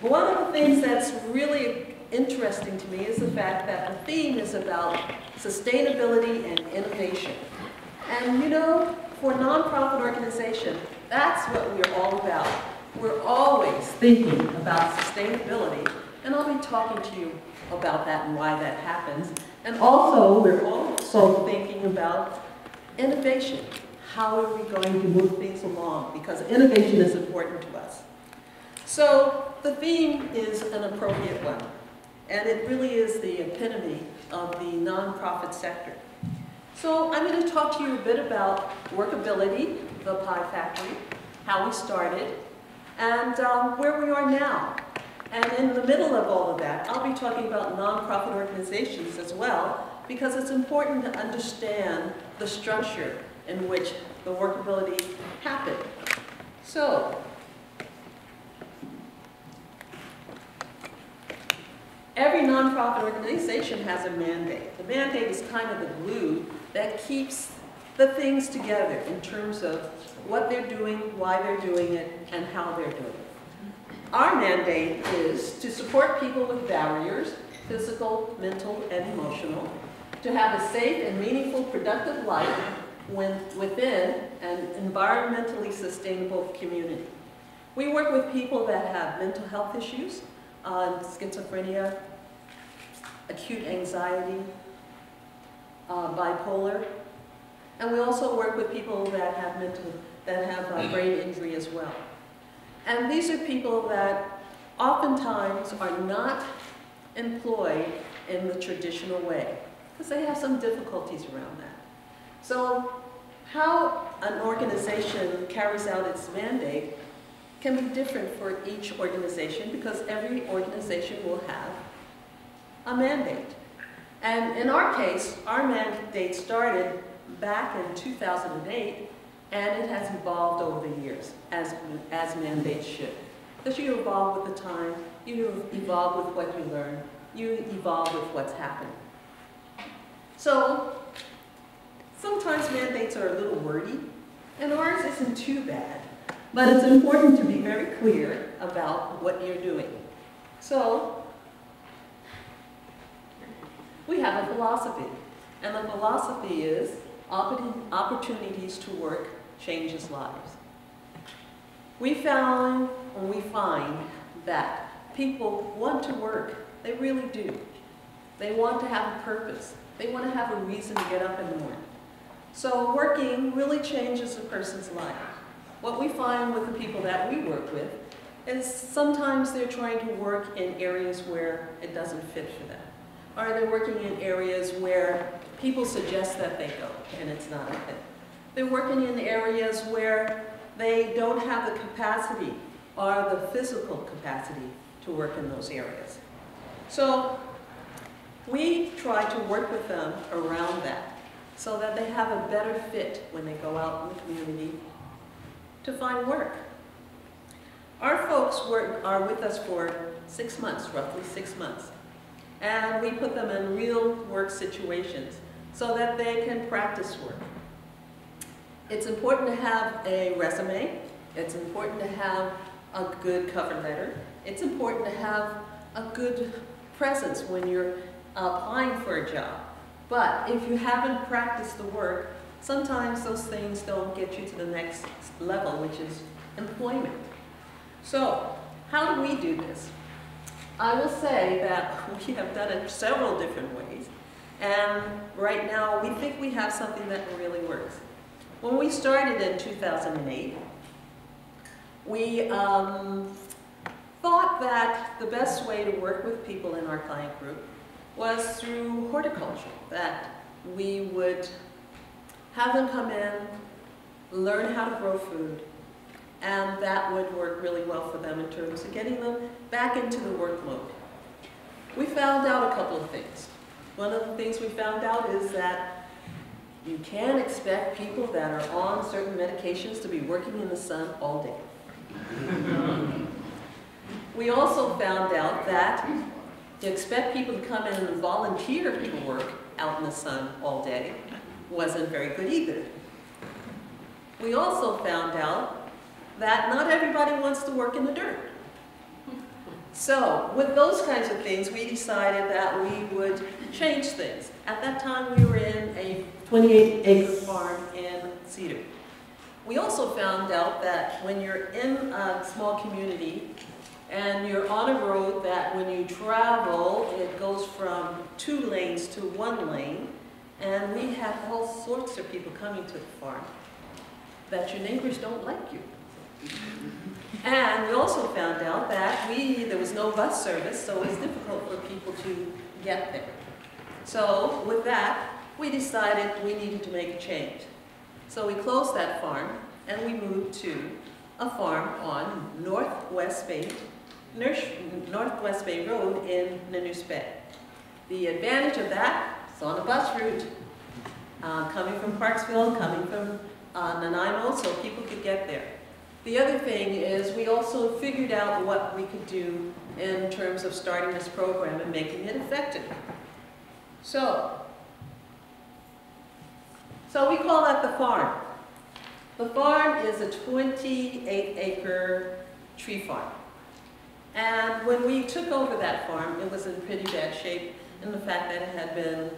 One of the things that's really interesting to me is the fact that the theme is about sustainability and innovation. And you know, for a nonprofit organization, that's what we're all about. We're always thinking about sustainability, and I'll be talking to you about that and why that happens. And also, we're also thinking about innovation. How are we going to move things along? Because innovation is important to us. So the theme is an appropriate one, and it really is the epitome of the nonprofit sector. So I'm going to talk to you a bit about Workability, the Pie Factory, how we started, and where we are now. And in the middle of all of that, I'll be talking about nonprofit organizations as well, because it's important to understand the structure in which the workability happened. So, every nonprofit organization has a mandate. The mandate is kind of the glue that keeps the things together in terms of what they're doing, why they're doing it, and how they're doing it. Our mandate is to support people with barriers, physical, mental, and emotional, to have a safe and meaningful, productive life within an environmentally sustainable community. We work with people that have mental health issues, schizophrenia, acute anxiety, bipolar, and we also work with people that have brain injury as well. And these are people that oftentimes are not employed in the traditional way, because they have some difficulties around that. So how an organization carries out its mandate can be different for each organization, because every organization will have a mandate. And in our case, our mandate started back in 2008, and it has evolved over the years, as mandates should. Because you evolve with the time, you evolve with what you learn, you evolve with what's happening. So, sometimes mandates are a little wordy, and ours isn't too bad. But it's important to be very clear about what you're doing. So, we have a philosophy, and the philosophy is opportunities to work changes lives. We find that people want to work. They really do. They want to have a purpose. They want to have a reason to get up in the morning. So working really changes a person's life. What we find with the people that we work with is sometimes they're trying to work in areas where it doesn't fit for them. Or they're working in areas where people suggest that they go, and it's not a fit. They're working in areas where they don't have the capacity or the physical capacity to work in those areas. So we try to work with them around that so that they have a better fit when they go out in the community to find work. Our folks are with us for 6 months, roughly 6 months. And we put them in real work situations so that they can practice work. It's important to have a resume. It's important to have a good cover letter. It's important to have a good presence when you're applying for a job. But if you haven't practiced the work, sometimes those things don't get you to the next level, which is employment. So, how do we do this? I will say that we have done it several different ways, and right now we think we have something that really works. When we started in 2008, we thought that the best way to work with people in our client group was through horticulture, that we would have them come in, learn how to grow food, and that would work really well for them in terms of getting them back into the work mode. We found out a couple of things. One of the things we found out is that you can't expect people that are on certain medications to be working in the sun all day. We also found out that to expect people to come in and volunteer to work out in the sun all day wasn't very good either. We also found out that not everybody wants to work in the dirt. So with those kinds of things, we decided that we would change things. At that time, we were in a 28-acre farm in Cedar. We also found out that when you're in a small community and you're on a road that when you travel, it goes from 2 lanes to 1 lane, and we had all sorts of people coming to the farm, that your neighbors don't like you. And we also found out that there was no bus service, so it was difficult for people to get there. So with that, we decided we needed to make a change. So we closed that farm and we moved to a farm on Northwest Bay Road in Nanoose Bay. The advantage of that, it's on a bus route, coming from Parksville, coming from Nanaimo, so people could get there. The other thing is we also figured out what we could do in terms of starting this program and making it effective. So we call that the farm. The farm is a 28-acre tree farm. And when we took over that farm, it was in pretty bad shape in the fact that it had been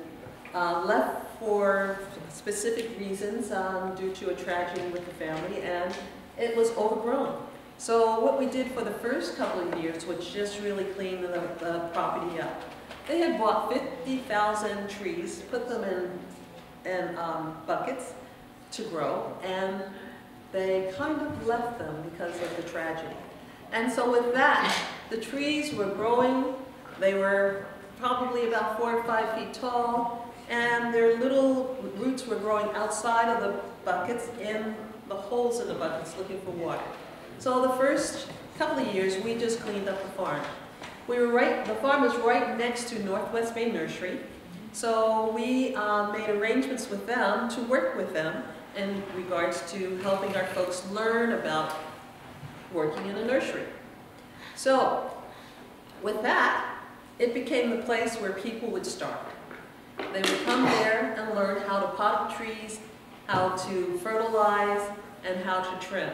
left for specific reasons due to a tragedy with the family, and it was overgrown. So what we did for the first couple of years was just really clean the property up. They had bought 50,000 trees, put them in buckets to grow, and they kind of left them because of the tragedy. And so with that, the trees were growing. They were probably about 4 or 5 feet tall, and their little roots were growing outside of the buckets in the holes in the buckets looking for water. So the first couple of years, we just cleaned up the farm. The farm is right next to Northwest Bay Nursery, so we made arrangements with them to work with them in regards to helping our folks learn about working in a nursery. So with that, it became the place where people would start. They would come there and learn how to pot trees, how to fertilize, and how to trim.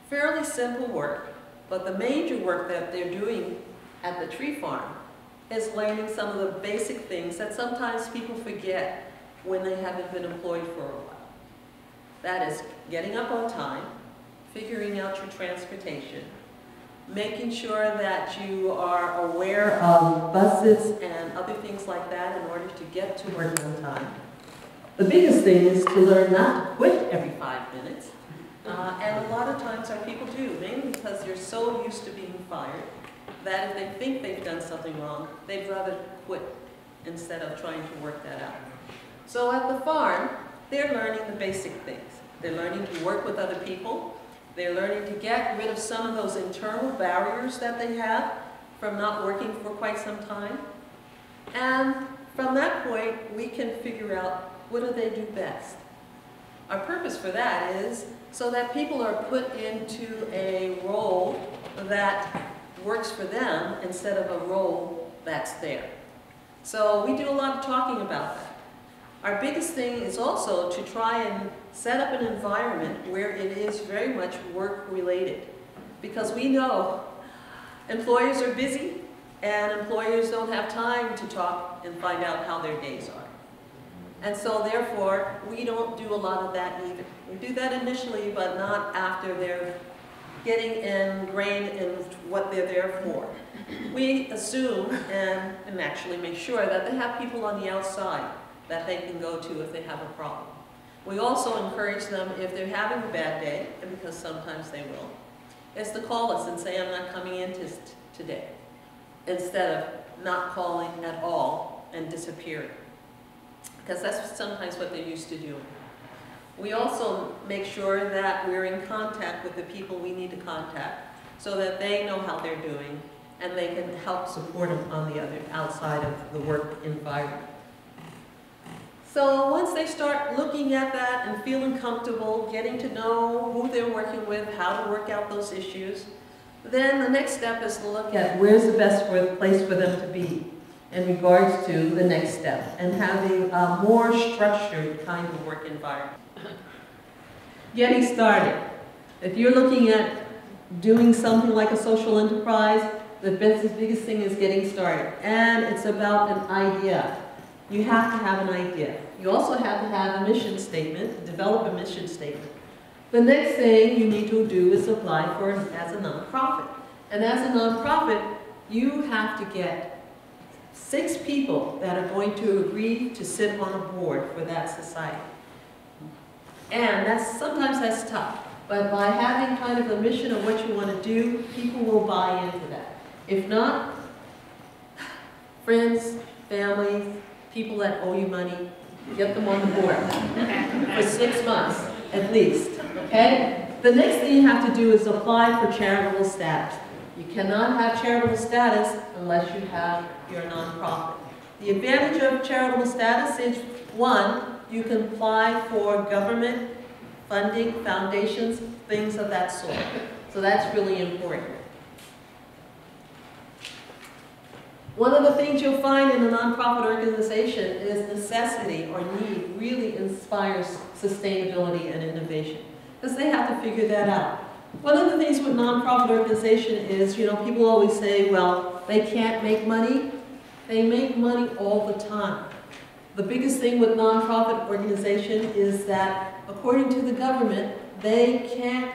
Fairly simple work, but the major work that they're doing at the tree farm is learning some of the basic things that sometimes people forget when they haven't been employed for a while. That is getting up on time, figuring out your transportation, making sure that you are aware of buses and other things like that in order to get to work on time. The biggest thing is to learn not to quit every 5 minutes. And a lot of times our people do, mainly because they're so used to being fired that if they think they've done something wrong, they'd rather quit instead of trying to work that out. So at the farm, they're learning the basic things. They're learning to work with other people. They're learning to get rid of some of those internal barriers that they have from not working for quite some time. And from that point, we can figure out what do they do best. Our purpose for that is so that people are put into a role that works for them instead of a role that's there. So we do a lot of talking about that. Our biggest thing is also to try and set up an environment where it is very much work-related. Because we know employers are busy and employers don't have time to talk and find out how their days are. And so therefore, we don't do a lot of that either. We do that initially, but not after they're getting ingrained in what they're there for. We assume and actually make sure that they have people on the outside that they can go to if they have a problem. We also encourage them, if they're having a bad day, and because sometimes they will, is to call us and say, I'm not coming in today, instead of not calling at all and disappearing. Because that's sometimes what they're used to doing. We also make sure that we're in contact with the people we need to contact so that they know how they're doing and they can help support them on the other outside of the work environment. So once they start looking at that and feeling comfortable, getting to know who they're working with, how to work out those issues, then the next step is to look at where's the best place for them to be in regards to the next step and having a more structured kind of work environment. Getting started. If you're looking at doing something like a social enterprise, the biggest thing is getting started. And it's about an idea. You have to have an idea. You also have to have a mission statement, develop a mission statement. The next thing you need to do is apply for it as a nonprofit. And as a nonprofit, you have to get 6 people that are going to agree to sit on a board for that society. And sometimes that's tough. But by having kind of a mission of what you want to do, people will buy into that. If not, friends, families, people that owe you money, get them on the board for 6 months at least, okay? The next thing you have to do is apply for charitable status. You cannot have charitable status unless you have your nonprofit. The advantage of charitable status is, 1, you can apply for government funding, foundations, things of that sort. So that's really important. One of the things you'll find in a nonprofit organization is necessity or need really inspires sustainability and innovation, because they have to figure that out. One of the things with nonprofit organization is, people always say, well, they can't make money. They make money all the time. The biggest thing with nonprofit organization is that, according to the government, they can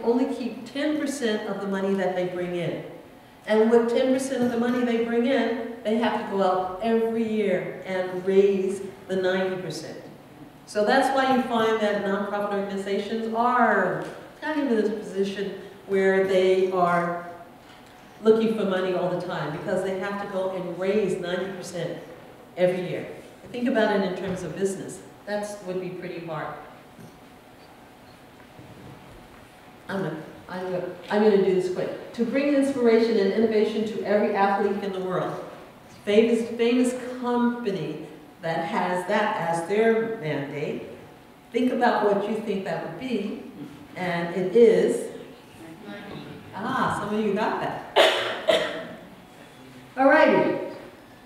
only keep 10% of the money that they bring in. And with 10% of the money they bring in, they have to go out every year and raise the 90%. So that's why you find that nonprofit organizations are kind of in this position where they are looking for money all the time, because they have to go and raise 90% every year. Think about it in terms of business. That would be pretty hard. I'm going to do this quick. To bring inspiration and innovation to every athlete in the world. Famous company that has that as their mandate. Think about what you think that would be. And it is, some of you got that. Alrighty.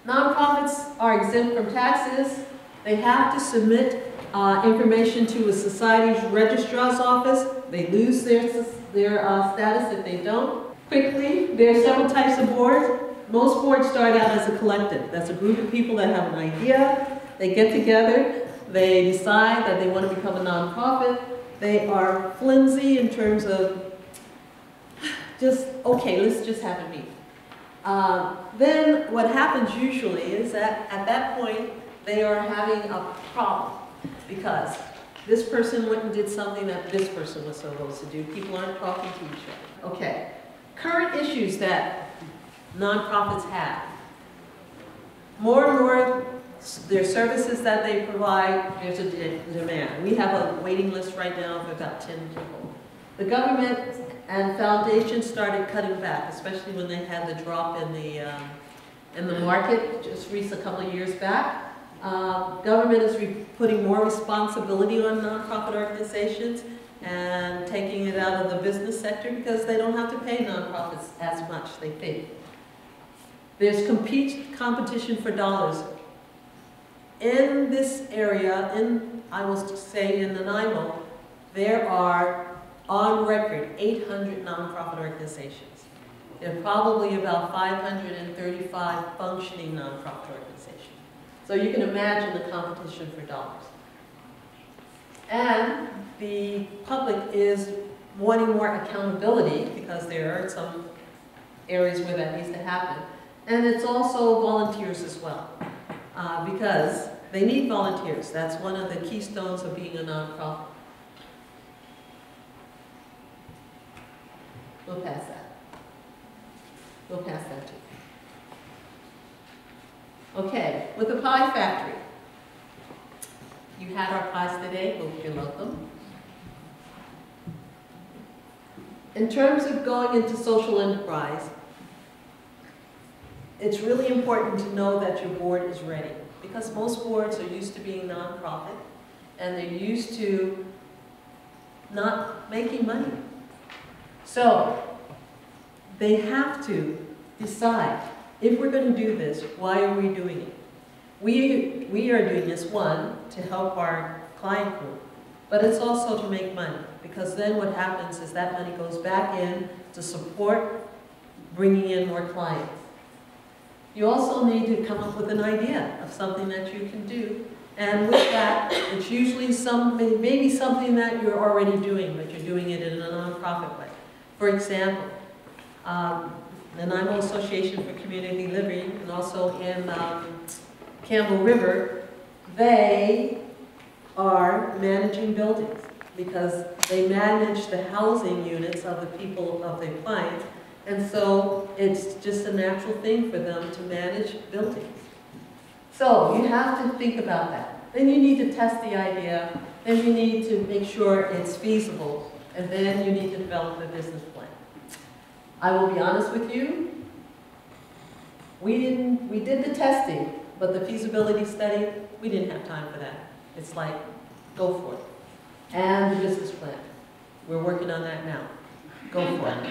Nonprofits are exempt from taxes. They have to submit information to a society's registrar's office. They lose their status if they don't. Quickly, there are several types of boards. Most boards start out as a collective. That's a group of people that have an idea. They get together. They decide that they want to become a nonprofit. They are flimsy in terms of let's just have a meeting. Then what happens usually is that at that point, they are having a problem, because this person went and did something that this person was supposed to do. People aren't talking to each other. Okay. Current issues that nonprofits have. More and more, their services that they provide, there's a demand. We have a waiting list right now of about 10 people. The government and foundations started cutting back, especially when they had the drop in the market just a couple of years back. Government is putting more responsibility on nonprofit organizations and taking it out of the business sector, because they don't have to pay nonprofits as much, they think. There's competition for dollars. In this area, I will say in Nanaimo, there are, on record, 800 nonprofit organizations. There are probably about 535 functioning nonprofit organizations. So you can imagine the competition for dollars. And the public is wanting more accountability, because there are some areas where that needs to happen. And it's also volunteers as well, because they need volunteers. That's one of the keystones of being a nonprofit. We'll pass that. We'll pass that too. Okay, with the pie factory. You had our pies today, hope you love them. In terms of going into social enterprise, it's really important to know that your board is ready, because most boards are used to being nonprofit, and they're used to not making money. So they have to decide, if we're going to do this, why are we doing it? We are doing this, one, to help our client group, but it's also to make money, because then what happens is that money goes back in to support bringing in more clients. You also need to come up with an idea of something that you can do. And with that, it's usually maybe something that you're already doing, but you're doing it in a nonprofit way. For example, the Nanaimo Association for Community Living, and also in Campbell River, they are managing buildings because they manage the housing units of the people, of their clients, and so it's just a natural thing for them to manage buildings. So you have to think about that. Then you need to test the idea, then you need to make sure it's feasible, and then you need to develop a business plan. I will be honest with you, we did the testing, but the feasibility study, we didn't have time for that. It's like, go for it. And the business plan. We're working on that now. Go for it.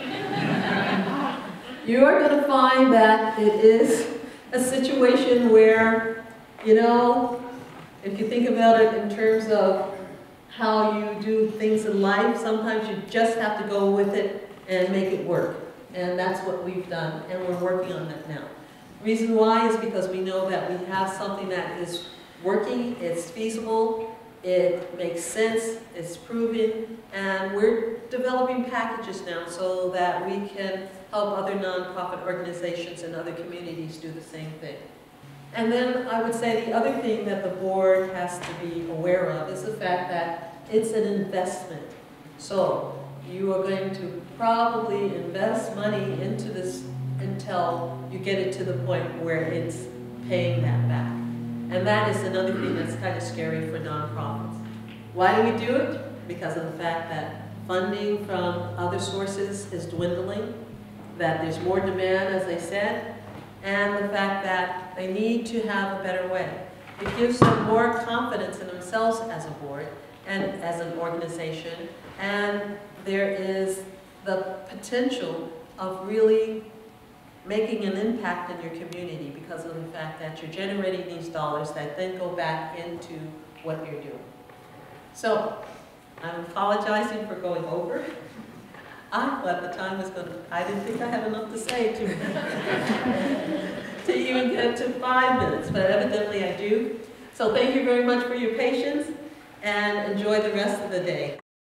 You are going to find that it is a situation where, you know, if you think about it in terms of how you do things in life, sometimes you just have to go with it and make it work. And that's what we've done, and we're working on that now. The reason why is because we know that we have something that is working, it's feasible, it makes sense, it's proven, and we're developing packages now so that we can help other nonprofit organizations and other communities do the same thing. And then I would say the other thing that the board has to be aware of is the fact that it's an investment. So you are going to probably invest money into this until you get it to the point where it's paying that back. And that is another thing that's kind of scary for nonprofits. Why do we do it? Because of the fact that funding from other sources is dwindling, that there's more demand, as I said, and the fact that they need to have a better way. It gives them more confidence in themselves as a board and as an organization, and there is the potential of really making an impact in your community because of the fact that you're generating these dollars that then go back into what you're doing. So, I'm apologizing for going over. I thought the time was going to, I didn't think I had enough to say to even get to 5 minutes, but evidently I do. So thank you very much for your patience and enjoy the rest of the day.